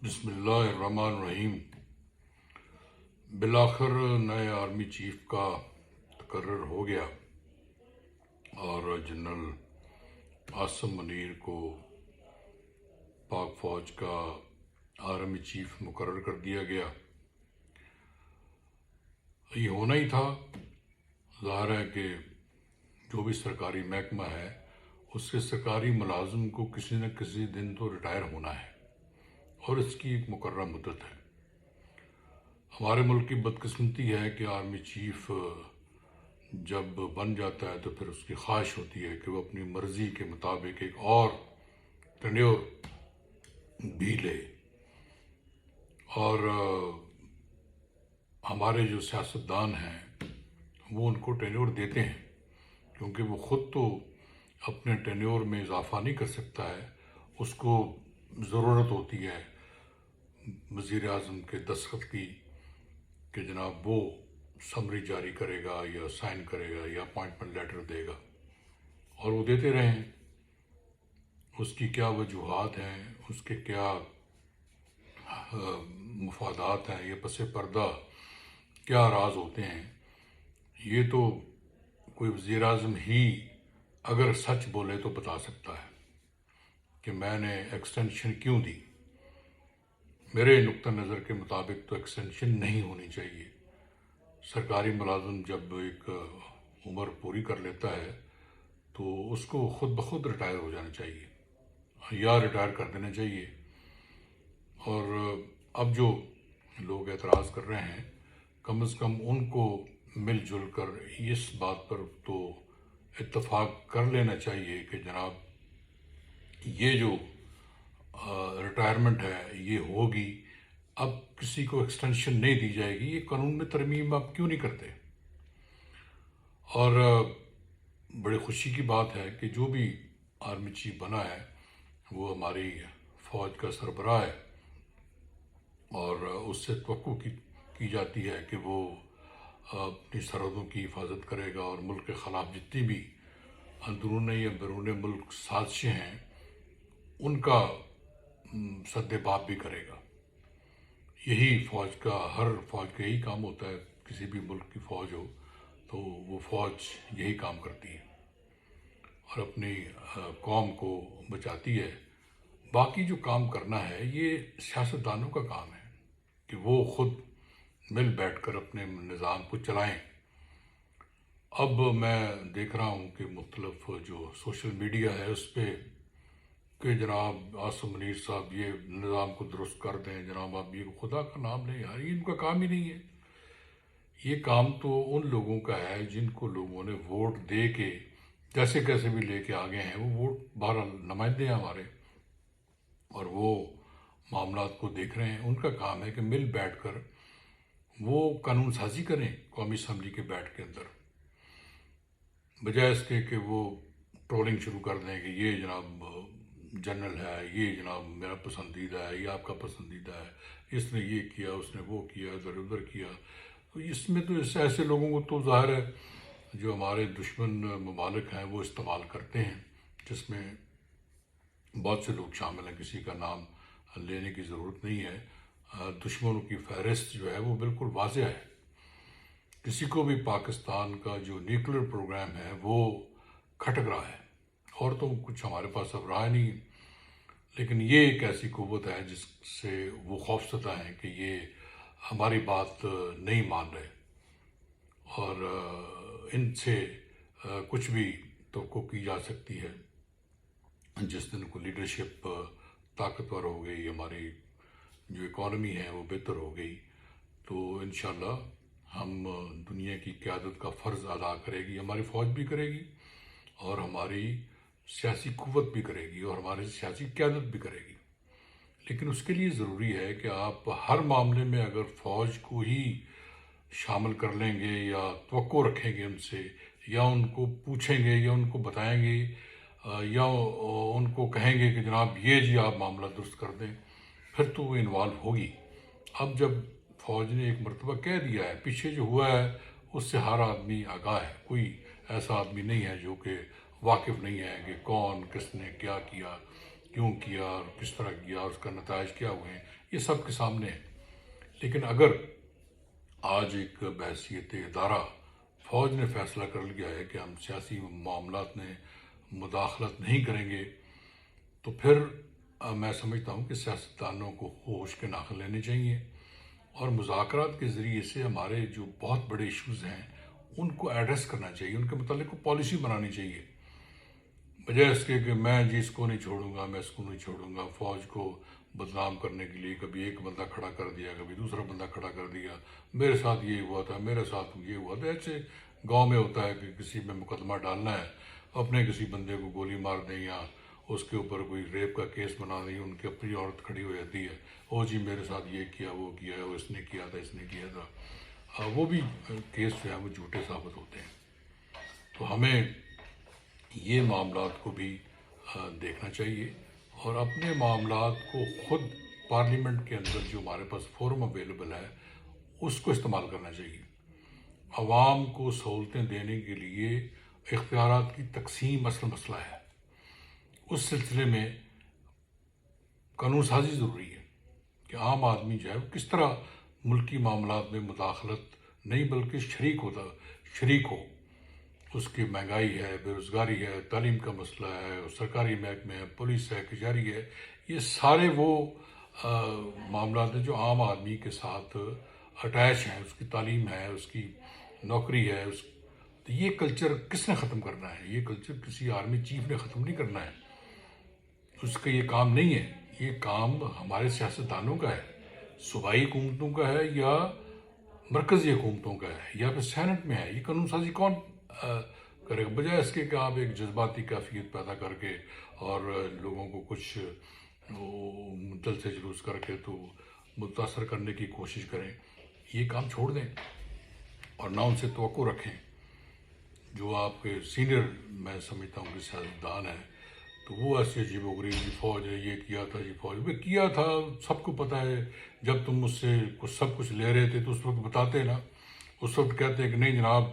بسم اللہ الرحمن الرحیم۔ بالآخر نئے آرمی چیف کا تقرر ہو گیا اور جنرل عاصم منیر کو پاک فوج کا آرمی چیف مقرر کر دیا گیا۔ یہ ہونا ہی تھا۔ ظاہر ہے کہ جو بھی سرکاری محکمہ ہے اس کے سرکاری ملازم کو کسی نہ کسی دن تو ریٹائر ہونا ہے اور اس کی ایک مقررہ مدت ہے۔ ہمارے ملک کی بدقسمتی ہے کہ آرمی چیف جب بن جاتا ہے تو پھر اس کی خواہش ہوتی ہے کہ وہ اپنی مرضی کے مطابق ایک اور ٹینیور بھی لے، اور ہمارے جو سیاستدان ہیں وہ ان کو ٹینیور دیتے ہیں، کیونکہ وہ خود تو اپنے ٹینیور میں اضافہ نہیں کر سکتا ہے، اس کو ضرورت ہوتی ہے وزیر اعظم کے دستخط کی کہ جناب وہ سمری جاری کرے گا یا سائن کرے گا یا اپوائنٹمنٹ لیٹر دے گا، اور وہ دیتے رہیں۔ اس کی کیا وجوہات ہیں، اس کے کیا مفادات ہیں، یہ پس پردہ کیا راز ہوتے ہیں، یہ تو کوئی وزیر اعظم ہی اگر سچ بولے تو بتا سکتا ہے کہ میں نے ایکسٹینشن کیوں دی۔ میرے نقطہ نظر کے مطابق تو ایکسٹینشن نہیں ہونی چاہیے۔ سرکاری ملازم جب ایک عمر پوری کر لیتا ہے تو اس کو خود بخود ریٹائر ہو جانا چاہیے یا ریٹائر کر دینا چاہیے۔ اور اب جو لوگ اعتراض کر رہے ہیں کم از کم ان کو مل جل کر اس بات پر تو اتفاق کر لینا چاہیے کہ جناب یہ جو ریٹائرمنٹ ہے یہ ہوگی، اب کسی کو ایکسٹینشن نہیں دی جائے گی۔ یہ قانون میں ترمیم آپ کیوں نہیں کرتے؟ اور بڑی خوشی کی بات ہے کہ جو بھی آرمی چیف بنا ہے وہ ہماری فوج کا سربراہ ہے، اور اس سے توقع کی جاتی ہے کہ وہ اپنی سرحدوں کی حفاظت کرے گا اور ملک کے خلاف جتنی بھی اندرون یا بیرون ملک سازشیں ہیں ان کا سد باب بھی کرے گا۔ یہی فوج کا، ہر فوج کا یہی کام ہوتا ہے۔ کسی بھی ملک کی فوج ہو تو وہ فوج یہی کام کرتی ہے اور اپنی قوم کو بچاتی ہے۔ باقی جو کام کرنا ہے یہ سیاستدانوں کا کام ہے کہ وہ خود مل بیٹھ کر اپنے نظام کو چلائیں۔ اب میں دیکھ رہا ہوں کہ مختلف جو سوشل میڈیا ہے اس پہ کہ جناب عاصم منیر صاحب یہ نظام کو درست کر دیں، جناب آپ یہ خدا کا نام لیں، یار یہ ان کا کام ہی نہیں ہے۔ یہ کام تو ان لوگوں کا ہے جن کو لوگوں نے ووٹ دے کے جیسے کیسے بھی لے کے آگے ہیں، وہ ووٹ بہرحال نمائندے ہیں ہمارے، اور وہ معاملات کو دیکھ رہے ہیں۔ ان کا کام ہے کہ مل بیٹھ کر وہ قانون سازی کریں قومی اسمبلی کے بیٹھ کے اندر، بجائے اس کے کہ وہ ٹرولنگ شروع کر دیں کہ یہ جناب جنرل ہے، یہ جناب میرا پسندیدہ ہے، یہ آپ کا پسندیدہ ہے، اس نے یہ کیا، اس نے وہ کیا، ادھر ادھر کیا۔ تو اس میں تو ایسے لوگوں کو تو ظاہر ہے جو ہمارے دشمن ممالک ہیں وہ استعمال کرتے ہیں، جس میں بہت سے لوگ شامل ہیں، کسی کا نام لینے کی ضرورت نہیں ہے۔ دشمنوں کی فہرست جو ہے وہ بالکل واضح ہے۔ کسی کو بھی پاکستان کا جو نیوکلیر پروگرام ہے وہ کھٹک رہا ہے، اور تو کچھ ہمارے پاس اب رہا نہیں، لیکن یہ ایک ایسی قوت ہے جس سے وہ خوفزدہ ہیں کہ یہ ہماری بات نہیں مان رہے، اور ان سے کچھ بھی توقع کی جا سکتی ہے۔ جس دن کو لیڈرشپ طاقتور ہو گئی، ہماری جو اکانومی ہے وہ بہتر ہو گئی، تو انشاءاللہ ہم دنیا کی قیادت کا فرض ادا کرے گی، ہماری فوج بھی کرے گی اور ہماری سیاسی قوت بھی کرے گی اور ہماری سیاسی قیادت بھی کرے گی۔ لیکن اس کے لیے ضروری ہے کہ آپ ہر معاملے میں اگر فوج کو ہی شامل کر لیں گے یا توقع رکھیں گے ان سے، یا ان کو پوچھیں گے یا ان کو بتائیں گے یا ان کو کہیں گے کہ جناب یہ جی آپ معاملہ درست کر دیں، پھر تو وہ انوالو ہوگی۔ اب جب فوج نے ایک مرتبہ کہہ دیا ہے، پیچھے جو ہوا ہے اس سے ہر آدمی آگاہ ہے، کوئی ایسا آدمی نہیں ہے جو کہ واقف نہیں ہے کہ کون کس نے کیا کیا، کیوں کیا اور کس طرح کیا اور اس کا نتائج کیا ہوئے ہیں، یہ سب کے سامنے ہے۔ لیکن اگر آج ایک بحیثیت ادارہ فوج نے فیصلہ کر لیا ہے کہ ہم سیاسی معاملات میں مداخلت نہیں کریں گے، تو پھر میں سمجھتا ہوں کہ سیاستدانوں کو ہوش کے ناخن لینے چاہیے اور مذاکرات کے ذریعے سے ہمارے جو بہت بڑے ایشوز ہیں ان کو ایڈریس کرنا چاہیے، ان کے متعلق کو پالیسی بنانی چاہیے، بجائے اس کے کہ میں اس کو نہیں چھوڑوں گا، میں اس کو نہیں چھوڑوں گا۔ فوج کو بدنام کرنے کے لیے کبھی ایک بندہ کھڑا کر دیا، کبھی دوسرا بندہ کھڑا کر دیا، میرے ساتھ یہ ہوا تھا، میرے ساتھ یہ ہوا تھا۔ ایسے گاؤں میں ہوتا ہے کہ کسی میں مقدمہ ڈالنا ہے، اپنے کسی بندے کو گولی مار دیں یا اس کے اوپر کوئی ریپ کا کیس بنا دیں، ان کی اپنی عورت کھڑی ہو جاتی ہے، او جی میرے ساتھ یہ کیا، وہ کیا، وہ اس نے کیا تھا، اس نے کیا تھا۔ وہ بھی کیس جو ہیں وہ جھوٹے ثابت ہوتے ہیں۔ تو ہمیں یہ معاملات کو بھی دیکھنا چاہیے اور اپنے معاملات کو خود پارلیمنٹ کے اندر جو ہمارے پاس فورم اویلیبل ہے اس کو استعمال کرنا چاہیے۔ عوام کو سہولتیں دینے کے لیے اختیارات کی تقسیم اصل مسئلہ ہے۔ اس سلسلے میں قانون سازی ضروری ہے کہ عام آدمی جو ہے وہ کس طرح ملکی معاملات میں مداخلت نہیں بلکہ شریک ہو۔ اس کی مہنگائی ہے، بے روزگاری ہے، تعلیم کا مسئلہ ہے، سرکاری محکمے ہے، پولیس ہے، کچہری ہے، یہ سارے وہ معاملات ہیں جو عام آدمی کے ساتھ اٹیچ ہیں۔ اس کی تعلیم ہے، اس کی نوکری ہے، تو یہ کلچر کس نے ختم کرنا ہے؟ یہ کلچر کسی آرمی چیف نے ختم نہیں کرنا ہے، اس کا یہ کام نہیں ہے۔ یہ کام ہمارے سیاستدانوں کا ہے، صوبائی حکومتوں کا ہے یا مرکزی حکومتوں کا ہے یا پھر سینٹ میں ہے۔ یہ قانون سازی کون کرے گا؟ بجائے اس کے کہ آپ ایک جذباتی کیفیت پیدا کر کے اور لوگوں کو کچھ جلسے جلوس کر کے تو متاثر کرنے کی کوشش کریں، یہ کام چھوڑ دیں اور نہ ان سے توقع رکھیں۔ جو آپ کے سینئر میں سمجھتا ہوں کہ سیاستدان ہیں تو وہ ایسے عجیب و غریب جی فوج ہے، یہ کیا تھا، جی فوج میں کیا تھا، سب کو پتہ ہے۔ جب تم مجھ سے سب کچھ لے رہے تھے تو اس وقت بتاتے نا، اس وقت کہتے ہیں کہ نہیں جناب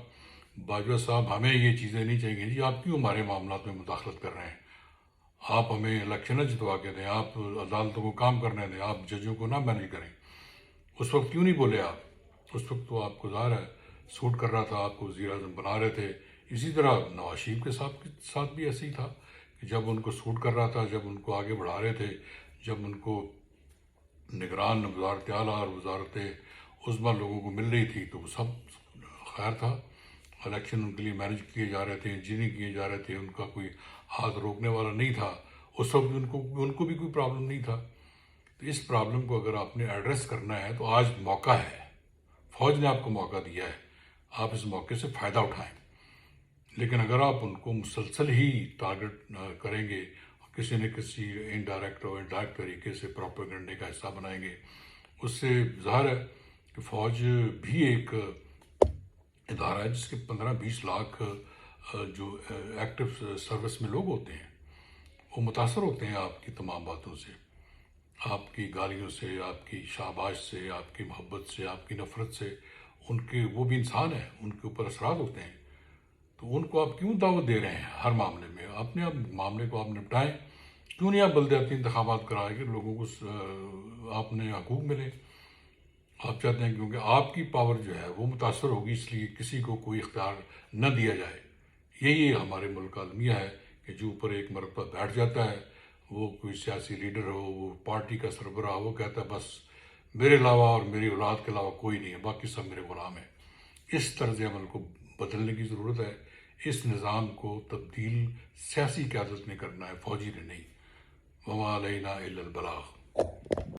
باجوہ صاحب ہمیں یہ چیزیں نہیں چاہیے، جی آپ کیوں ہمارے معاملات میں مداخلت کر رہے ہیں؟ آپ ہمیں الیکشن جتوا کے دیں، آپ عدالتوں کو کام کرنے دیں، آپ ججوں کو نہ مینج کریں۔ اس وقت کیوں نہیں بولے آپ؟ اس وقت تو آپ کو ظاہر ہے سوٹ کر رہا تھا، آپ کو وزیر اعظم بنا رہے تھے۔ اسی طرح نواز شریف کے ساتھ بھی ایسے ہی تھا کہ جب ان کو سوٹ کر رہا تھا، جب ان کو آگے بڑھا رہے تھے، جب ان کو نگران وزارت اعلیٰ اور وزارت عظمیٰ لوگوں کو مل رہی تھی تو وہ سب خیر تھا۔ الیکشن ان کے لیے مینج کیے جا رہے تھے، انجینئرنگ کیے جا رہے تھے، ان کا کوئی ہاتھ روکنے والا نہیں تھا۔ اس وقت ان کو بھی کوئی پرابلم نہیں تھا۔ تو اس پرابلم کو اگر آپ نے ایڈریس کرنا ہے تو آج موقع ہے، فوج نے آپ کو موقع دیا ہے، آپ اس موقع سے فائدہ اٹھائیں۔ لیکن اگر آپ ان کو مسلسل ہی ٹارگٹ کریں گے، کسی نہ کسی انڈائریکٹ اور انڈائریکٹ طریقے سے پروپیگنڈے کا حصہ بنائیں گے، اس سے ظاہر ہے کہ فوج بھی ایک ادارہ ہے جس کے 15-20 لاکھ جو ایکٹیو سروس میں لوگ ہوتے ہیں، وہ متاثر ہوتے ہیں آپ کی تمام باتوں سے، آپ کی گالیوں سے، آپ کی شاباش سے، آپ کی محبت سے، آپ کی نفرت سے۔ وہ بھی انسان ہیں، ان کے اوپر اثرات ہوتے ہیں۔ تو ان کو آپ کیوں دعوت دے رہے ہیں ہر معاملے میں؟ اپنے معاملے کو آپ نپٹائیں۔ کیوں نہیں آپ بلدیاتی انتخابات کرائیں کہ لوگوں کو آپ نے حقوق ملے؟ آپ چاہتے ہیں کیونکہ آپ کی پاور جو ہے وہ متاثر ہوگی، اس لیے کسی کو کوئی اختیار نہ دیا جائے۔ یہی ہمارے ملک کا المیہ ہے کہ جو اوپر ایک مرتبہ بیٹھ جاتا ہے، وہ کوئی سیاسی لیڈر ہو، وہ پارٹی کا سربراہ، وہ کہتا ہے بس میرے علاوہ اور میری اولاد کے علاوہ کوئی نہیں ہے، باقی سب میرے غلام ہیں۔ اس طرز عمل کو بدلنے کی ضرورت ہے۔ اس نظام کو تبدیل سیاسی قیادت نے کرنا ہے، فوجی نے نہیں۔ وما علینا الا البلاغ۔